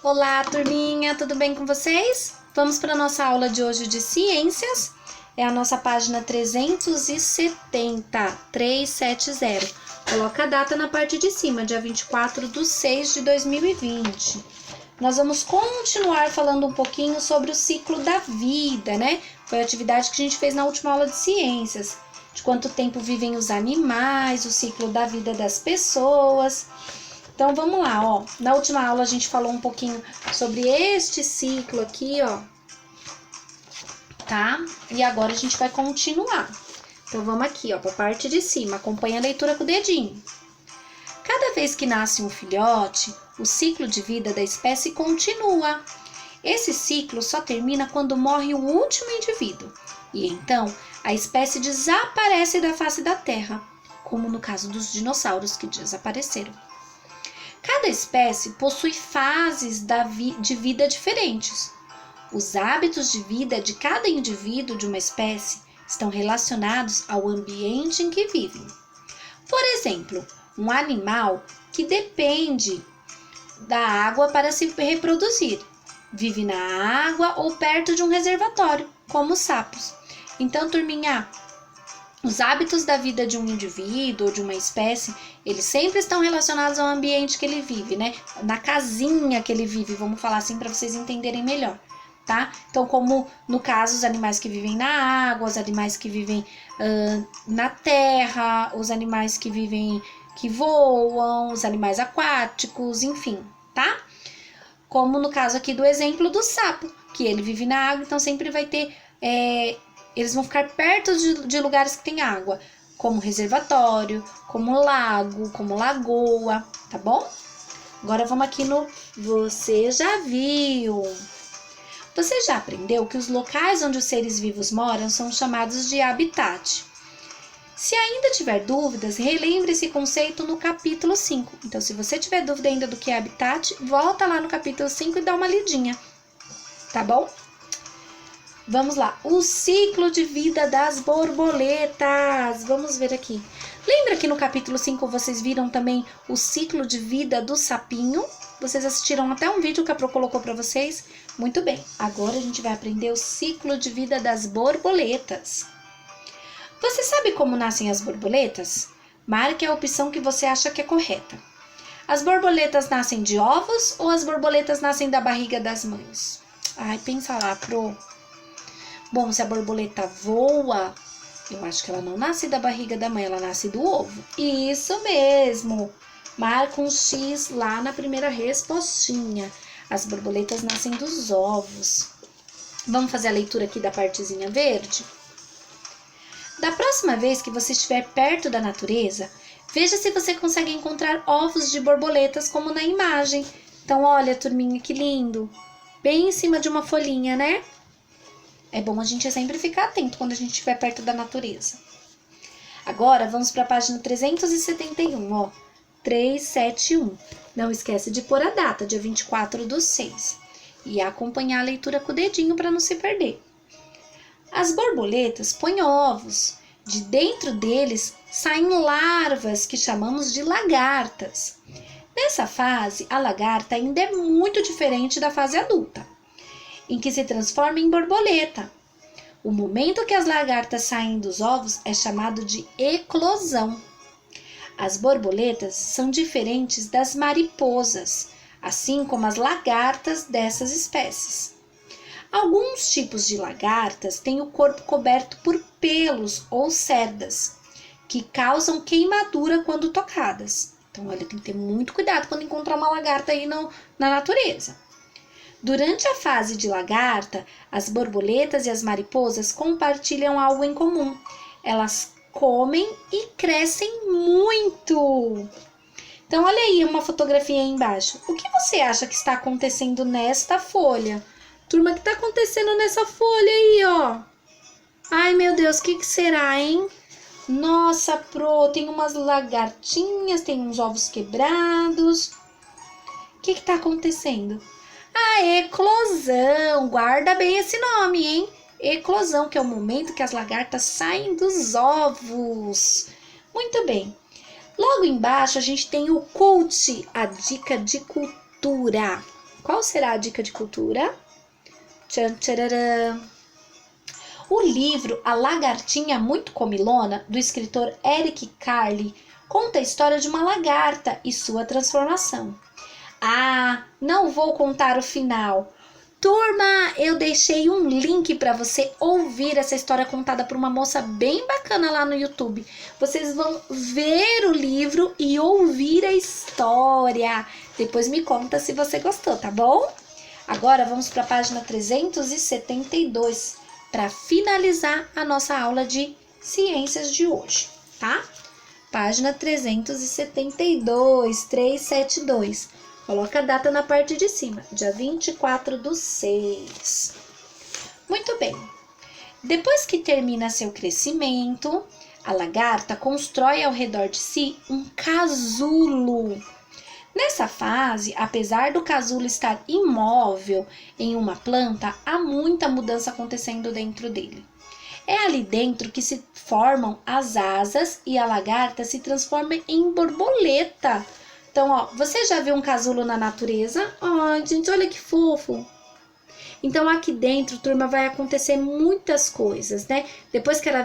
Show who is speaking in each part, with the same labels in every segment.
Speaker 1: Olá, turminha, tudo bem com vocês? Vamos para a nossa aula de hoje de ciências. É a nossa página 370. Coloca a data na parte de cima, dia 24/6/2020. Nós vamos continuar falando um pouquinho sobre o ciclo da vida, né? Foi a atividade que a gente fez na última aula de ciências. De quanto tempo vivem os animais, o ciclo da vida das pessoas. Então vamos lá, ó. Na última aula a gente falou um pouquinho sobre este ciclo aqui, ó. Tá? E agora a gente vai continuar. Então vamos aqui, ó, para a parte de cima. Acompanha a leitura com o dedinho. Cada vez que nasce um filhote, o ciclo de vida da espécie continua. Esse ciclo só termina quando morre o último indivíduo. E então a espécie desaparece da face da Terra, como no caso dos dinossauros que desapareceram. Cada espécie possui fases de vida diferentes. Os hábitos de vida de cada indivíduo de uma espécie estão relacionados ao ambiente em que vivem. Por exemplo, um animal que depende da água para se reproduzir, vive na água ou perto de um reservatório, como os sapos. Então, turminha, os hábitos da vida de um indivíduo ou de uma espécie, eles sempre estão relacionados ao ambiente que ele vive, né? Na casinha que ele vive, vamos falar assim para vocês entenderem melhor, tá? Então, como no caso, os animais que vivem na água, os animais que vivem na terra, os animais que voam, os animais aquáticos, enfim, tá? Como no caso aqui do exemplo do sapo, que ele vive na água, então sempre vai ter... eles vão ficar perto de lugares que tem água, como reservatório, como lago, como lagoa, tá bom? Agora vamos aqui no Você Já Viu. Você já aprendeu que os locais onde os seres vivos moram são chamados de habitat. Se ainda tiver dúvidas, relembre esse conceito no capítulo 5. Então, se você tiver dúvida ainda do que é habitat, volta lá no capítulo 5 e dá uma lidinha, tá bom? Vamos lá, o ciclo de vida das borboletas. Vamos ver aqui. Lembra que no capítulo 5 vocês viram também o ciclo de vida do sapinho? Vocês assistiram até um vídeo que a Pro colocou para vocês? Muito bem, agora a gente vai aprender o ciclo de vida das borboletas. Você sabe como nascem as borboletas? Marque a opção que você acha que é correta. As borboletas nascem de ovos ou as borboletas nascem da barriga das mães? Ai, pensa lá, Pro. Bom, se a borboleta voa, eu acho que ela não nasce da barriga da mãe, ela nasce do ovo. Isso mesmo! Marca um X lá na primeira respostinha. As borboletas nascem dos ovos. Vamos fazer a leitura aqui da partezinha verde? Da próxima vez que você estiver perto da natureza, veja se você consegue encontrar ovos de borboletas como na imagem. Então, olha, turminha, que lindo! Bem em cima de uma folhinha, né? É bom a gente sempre ficar atento quando a gente estiver perto da natureza. Agora, vamos para a página 371, ó. 371. Não esquece de pôr a data, dia 24/6. E acompanhar a leitura com o dedinho para não se perder. As borboletas põem ovos. De dentro deles saem larvas que chamamos de lagartas. Nessa fase, a lagarta ainda é muito diferente da fase adulta, em que se transforma em borboleta. O momento que as lagartas saem dos ovos é chamado de eclosão. As borboletas são diferentes das mariposas, assim como as lagartas dessas espécies. Alguns tipos de lagartas têm o corpo coberto por pelos ou cerdas, que causam queimadura quando tocadas. Então, olha, tem que ter muito cuidado quando encontrar uma lagarta aí na natureza. Durante a fase de lagarta, as borboletas e as mariposas compartilham algo em comum. Elas comem e crescem muito. Então, olha aí uma fotografia aí embaixo. O que você acha que está acontecendo nesta folha? Turma, o que está acontecendo nessa folha aí, ó? Ai, meu Deus, o que será, hein? Nossa, Pro, tem umas lagartinhas, tem uns ovos quebrados. O que está acontecendo? A eclosão, guarda bem esse nome, hein? Eclosão, que é o momento que as lagartas saem dos ovos. Muito bem. Logo embaixo a gente tem o CULT, a dica de cultura. Qual será a dica de cultura? Tchan, tchararã. O livro A Lagartinha Muito Comilona, do escritor Eric Carle, conta a história de uma lagarta e sua transformação. Ah, não vou contar o final. Turma, eu deixei um link para você ouvir essa história contada por uma moça bem bacana lá no YouTube. Vocês vão ver o livro e ouvir a história. Depois me conta se você gostou, tá bom? Agora vamos para a página 372 para finalizar a nossa aula de ciências de hoje, tá? Página 372, 372. Coloca a data na parte de cima, dia 24/6. Muito bem. Depois que termina seu crescimento, a lagarta constrói ao redor de si um casulo. Nessa fase, apesar do casulo estar imóvel em uma planta, há muita mudança acontecendo dentro dele. É ali dentro que se formam as asas e a lagarta se transforma em borboleta. Então, ó, você já viu um casulo na natureza? Ai, gente, olha que fofo! Então, aqui dentro, turma, vai acontecer muitas coisas, né? Depois que ela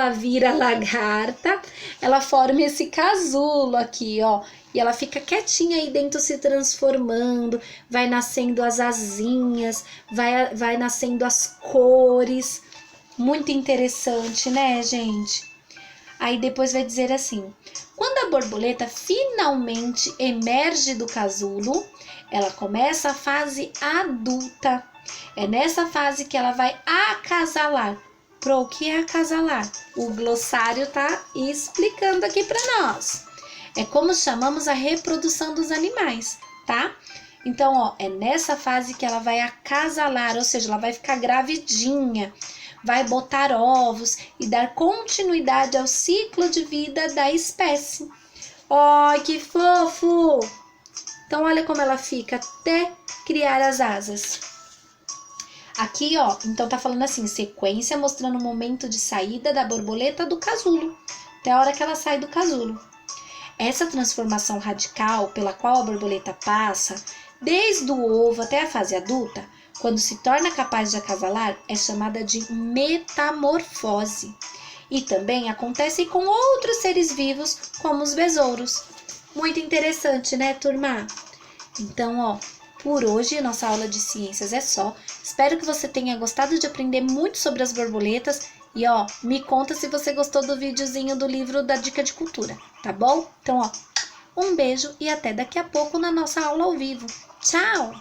Speaker 1: vira lagarta, ela forma esse casulo aqui, ó. E ela fica quietinha aí dentro se transformando, vai nascendo as asinhas, vai nascendo as cores. Muito interessante, né, gente? Aí depois vai dizer assim: quando a borboleta finalmente emerge do casulo, ela começa a fase adulta. É nessa fase que ela vai acasalar. O que é acasalar? O glossário tá explicando aqui para nós. É como chamamos a reprodução dos animais, tá? Então, ó, é nessa fase que ela vai acasalar, ou seja, ela vai ficar gravidinha, vai botar ovos e dar continuidade ao ciclo de vida da espécie. Ai, que fofo! Então, olha como ela fica até criar as asas. Aqui, ó, então tá falando assim, sequência mostrando o momento de saída da borboleta do casulo, até a hora que ela sai do casulo. Essa transformação radical pela qual a borboleta passa, desde o ovo até a fase adulta, quando se torna capaz de acasalar, é chamada de metamorfose. E também acontece com outros seres vivos, como os besouros. Muito interessante, né, turma? Então, ó, por hoje nossa aula de ciências é só. Espero que você tenha gostado de aprender muito sobre as borboletas. E, ó, me conta se você gostou do videozinho do livro da Dica de Cultura, tá bom? Então, ó, um beijo e até daqui a pouco na nossa aula ao vivo. Tchau!